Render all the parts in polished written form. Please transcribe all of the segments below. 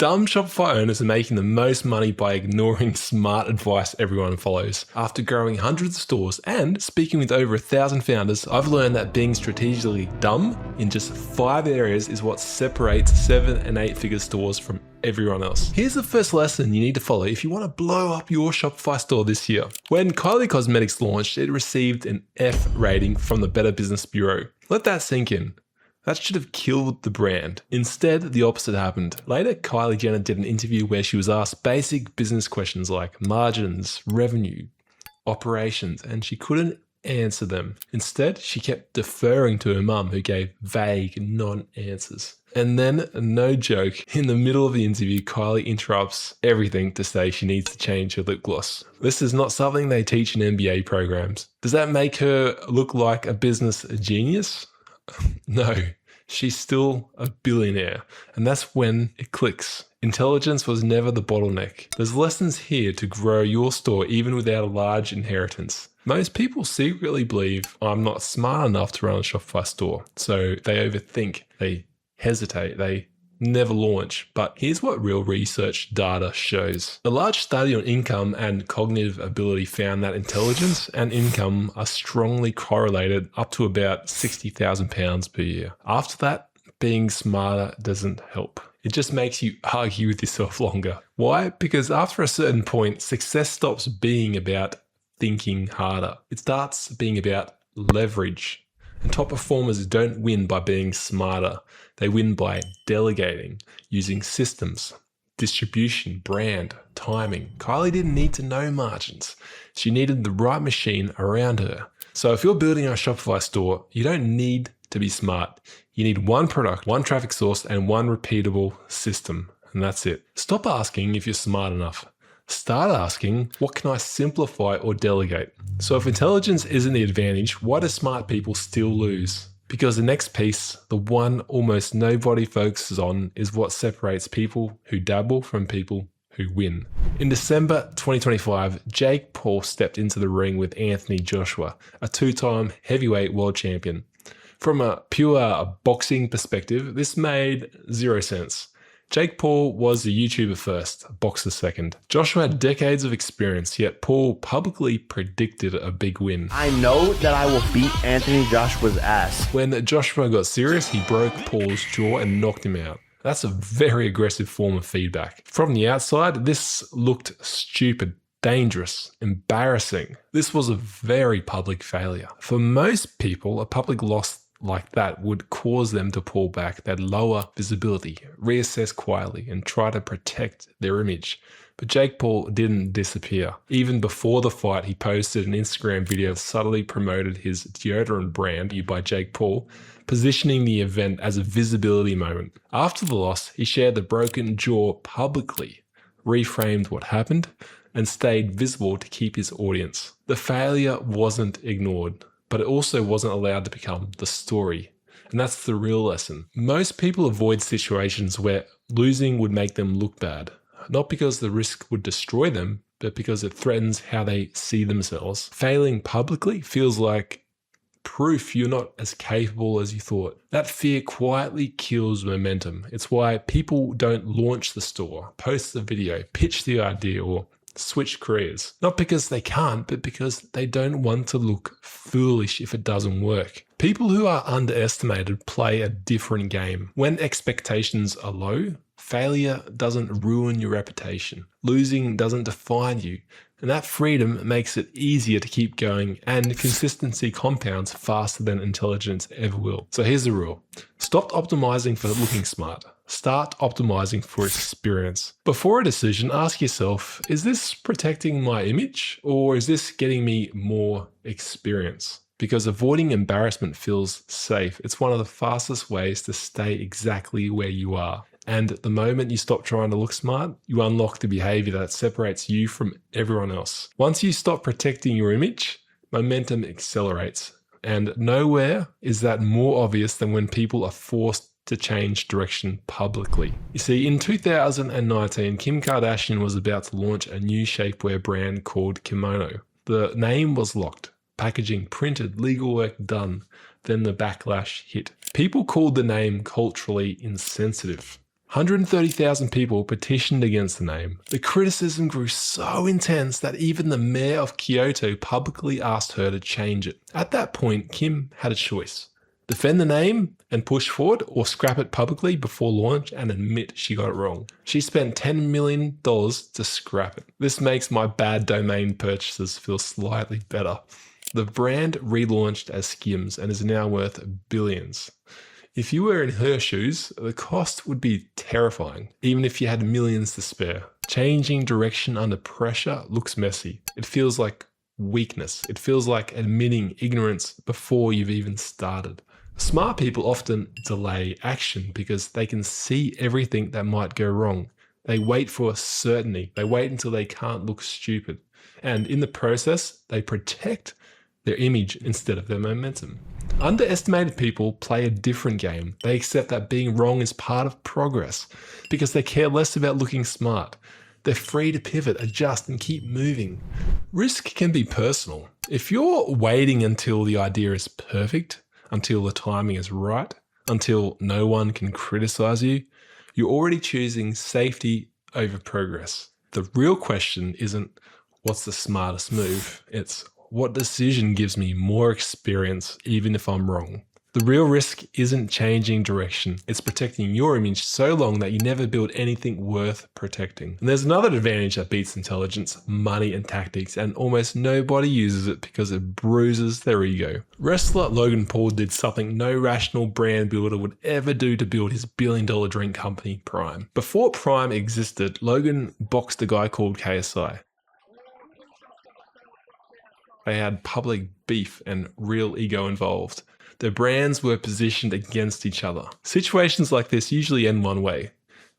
Dumb Shopify owners are making the most money by ignoring smart advice everyone follows. After growing hundreds of stores and speaking with over 1,000 founders, I've learned that being strategically dumb in just 5 areas is what separates 7- and 8-figure stores from everyone else. Here's the first lesson you need to follow if you want to blow up your Shopify store this year. When Kylie Cosmetics launched, it received an F rating from the Better Business Bureau. Let that sink in. That should have killed the brand. Instead, the opposite happened. Later, Kylie Jenner did an interview where she was asked basic business questions like margins, revenue, operations, and she couldn't answer them. Instead, she kept deferring to her mum, who gave vague non-answers. And then, no joke, in the middle of the interview, Kylie interrupts everything to say she needs to change her lip gloss. This is not something they teach in MBA programs. Does that make her look like a business genius? No, she's still a billionaire, and that's when it clicks. Intelligence was never the bottleneck. There's lessons here to grow your store even without a large inheritance. Most people secretly believe I'm not smart enough to run a Shopify store, so they overthink, they hesitate, they never launch. But here's what real research data shows. A large study on income and cognitive ability found that intelligence and income are strongly correlated up to about £60,000 per year. After that, being smarter doesn't help. It just makes you argue with yourself longer. Why? Because after a certain point, success stops being about thinking harder. It starts being about leverage. And top performers don't win by being smarter. They win by delegating, using systems, distribution, brand, timing. Kylie didn't need to know margins. She needed the right machine around her. So if you're building a Shopify store, you don't need to be smart. You need one product, one traffic source, and one repeatable system. And that's it. Stop asking if you're smart enough. Start asking, what can I simplify or delegate? So if intelligence isn't the advantage, why do smart people still lose? Because the next piece, the one almost nobody focuses on, is what separates people who dabble from people who win. In December 2025, Jake Paul stepped into the ring with Anthony Joshua, a 2-time heavyweight world champion. From a pure boxing perspective, this made 0 sense. Jake Paul was a YouTuber first, a boxer second. Joshua had decades of experience, yet Paul publicly predicted a big win. I know that I will beat Anthony Joshua's ass. When Joshua got serious, he broke Paul's jaw and knocked him out. That's a very aggressive form of feedback. From the outside, this looked stupid, dangerous, embarrassing. This was a very public failure. For most people, a public loss like that would cause them to pull back. They'd lower visibility, reassess quietly, and try to protect their image. But Jake Paul didn't disappear. Even before the fight, he posted an Instagram video that subtly promoted his deodorant brand by Jake Paul, positioning the event as a visibility moment. After the loss, he shared the broken jaw publicly, reframed what happened, and stayed visible to keep his audience. The failure wasn't ignored, but it also wasn't allowed to become the story. And that's the real lesson. Most people avoid situations where losing would make them look bad, not because the risk would destroy them, but because it threatens how they see themselves. Failing publicly feels like proof you're not as capable as you thought. That fear quietly kills momentum. It's why people don't launch the store, post the video, pitch the idea, or switch careers. Not because they can't, but because they don't want to look foolish if it doesn't work. People who are underestimated play a different game. When expectations are low, failure doesn't ruin your reputation. Losing doesn't define you. And that freedom makes it easier to keep going, and consistency compounds faster than intelligence ever will. So here's the rule. Stop optimizing for looking smart. Start optimizing for experience. Before a decision, ask yourself, is this protecting my image, or is this getting me more experience? Because avoiding embarrassment feels safe. It's one of the fastest ways to stay exactly where you are. And the moment you stop trying to look smart, you unlock the behavior that separates you from everyone else. Once you stop protecting your image, momentum accelerates. And nowhere is that more obvious than when people are forced to change direction publicly. You see, in 2019, Kim Kardashian was about to launch a new shapewear brand called Kimono. The name was locked. Packaging printed, legal work done. Then the backlash hit. People called the name culturally insensitive. 130,000 people petitioned against the name. The criticism grew so intense that even the mayor of Kyoto publicly asked her to change it. At that point, Kim had a choice. Defend the name and push forward, or scrap it publicly before launch and admit she got it wrong. She spent $10 million to scrap it. This makes my bad domain purchases feel slightly better. The brand relaunched as Skims and is now worth billions. If you were in her shoes, the cost would be terrifying, even if you had millions to spare. Changing direction under pressure looks messy. It feels like weakness. It feels like admitting ignorance before you've even started. Smart people often delay action because they can see everything that might go wrong. They wait for certainty. They wait until they can't look stupid. And in the process, they protect their image instead of their momentum. Underestimated people play a different game. They accept that being wrong is part of progress because they care less about looking smart. They're free to pivot, adjust, and keep moving. Risk can be personal. If you're waiting until the idea is perfect, until the timing is right, until no one can criticize you, you're already choosing safety over progress. The real question isn't what's the smartest move, it's what decision gives me more experience even if I'm wrong. The real risk isn't changing direction, it's protecting your image so long that you never build anything worth protecting. And there's another advantage that beats intelligence, money and tactics, and almost nobody uses it because it bruises their ego. Wrestler Logan Paul did something no rational brand builder would ever do to build his billion-dollar drink company, Prime. Before Prime existed, Logan boxed a guy called KSI. They had public beef and real ego involved. Their brands were positioned against each other. Situations like this usually end one way.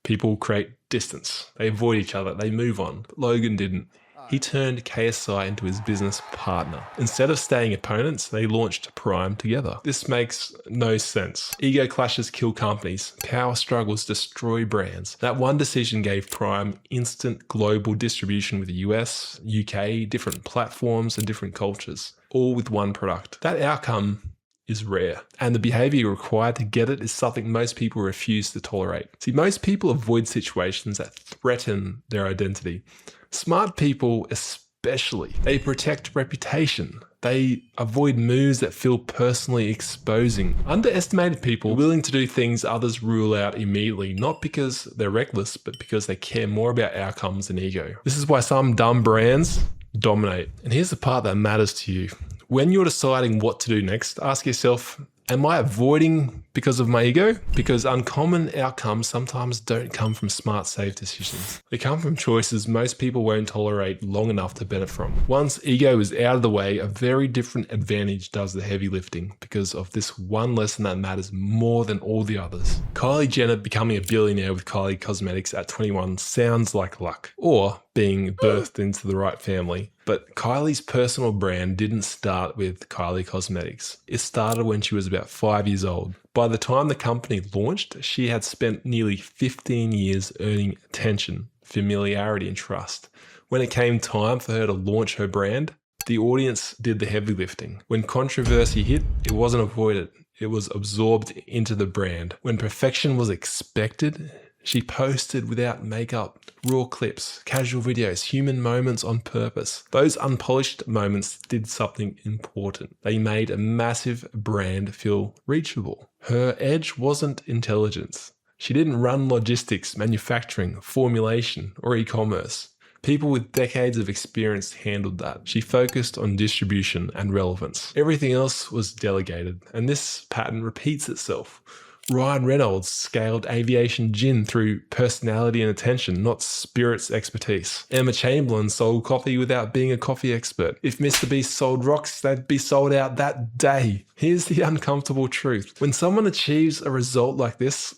People create distance. They avoid each other. They move on. But Logan didn't. He turned KSI into his business partner. Instead of staying opponents, they launched Prime together. This makes no sense. Ego clashes kill companies. Power struggles destroy brands. That one decision gave Prime instant global distribution with the US, UK, different platforms and different cultures, all with one product. That outcome is rare, and the behavior required to get it is something most people refuse to tolerate. See, most people avoid situations that threaten their identity. Smart people especially, they protect reputation. They avoid moves that feel personally exposing. Underestimated people are willing to do things others rule out immediately, not because they're reckless, but because they care more about outcomes than ego. This is why some dumb brands dominate. And here's the part that matters to you. When you're deciding what to do next, ask yourself, am I avoiding because of my ego? Because uncommon outcomes sometimes don't come from smart, safe decisions. They come from choices most people won't tolerate long enough to benefit from. Once ego is out of the way, a very different advantage does the heavy lifting because of this one lesson that matters more than all the others. Kylie Jenner becoming a billionaire with Kylie Cosmetics at 21 sounds like luck, or being birthed into the right family. But Kylie's personal brand didn't start with Kylie Cosmetics. It started when she was about 5 years old. By the time the company launched, she had spent nearly 15 years earning attention, familiarity, and trust. When it came time for her to launch her brand, the audience did the heavy lifting. When controversy hit, it wasn't avoided. It was absorbed into the brand. When perfection was expected, she posted without makeup, raw clips, casual videos, human moments on purpose. Those unpolished moments did something important. They made a massive brand feel reachable. Her edge wasn't intelligence. She didn't run logistics, manufacturing, formulation, or e-commerce. People with decades of experience handled that. She focused on distribution and relevance. Everything else was delegated, and this pattern repeats itself. Ryan Reynolds scaled aviation gin through personality and attention, not spirits expertise. Emma Chamberlain sold coffee without being a coffee expert. If Mr. Beast sold rocks, they'd be sold out that day. Here's the uncomfortable truth. When someone achieves a result like this,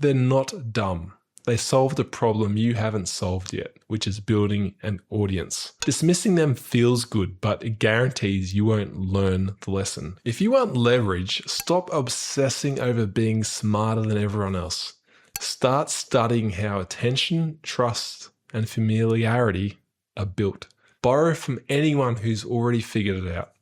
they're not dumb. They solved a problem you haven't solved yet, which is building an audience. Dismissing them feels good, but it guarantees you won't learn the lesson. If you want leverage, stop obsessing over being smarter than everyone else. Start studying how attention, trust, and familiarity are built. Borrow from anyone who's already figured it out.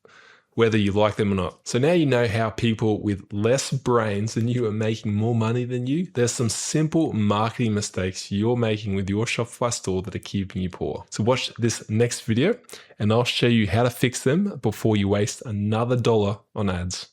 whether you like them or not. So now you know how people with less brains than you are making more money than you. There's some simple marketing mistakes you're making with your Shopify store that are keeping you poor. So watch this next video and I'll show you how to fix them before you waste another dollar on ads.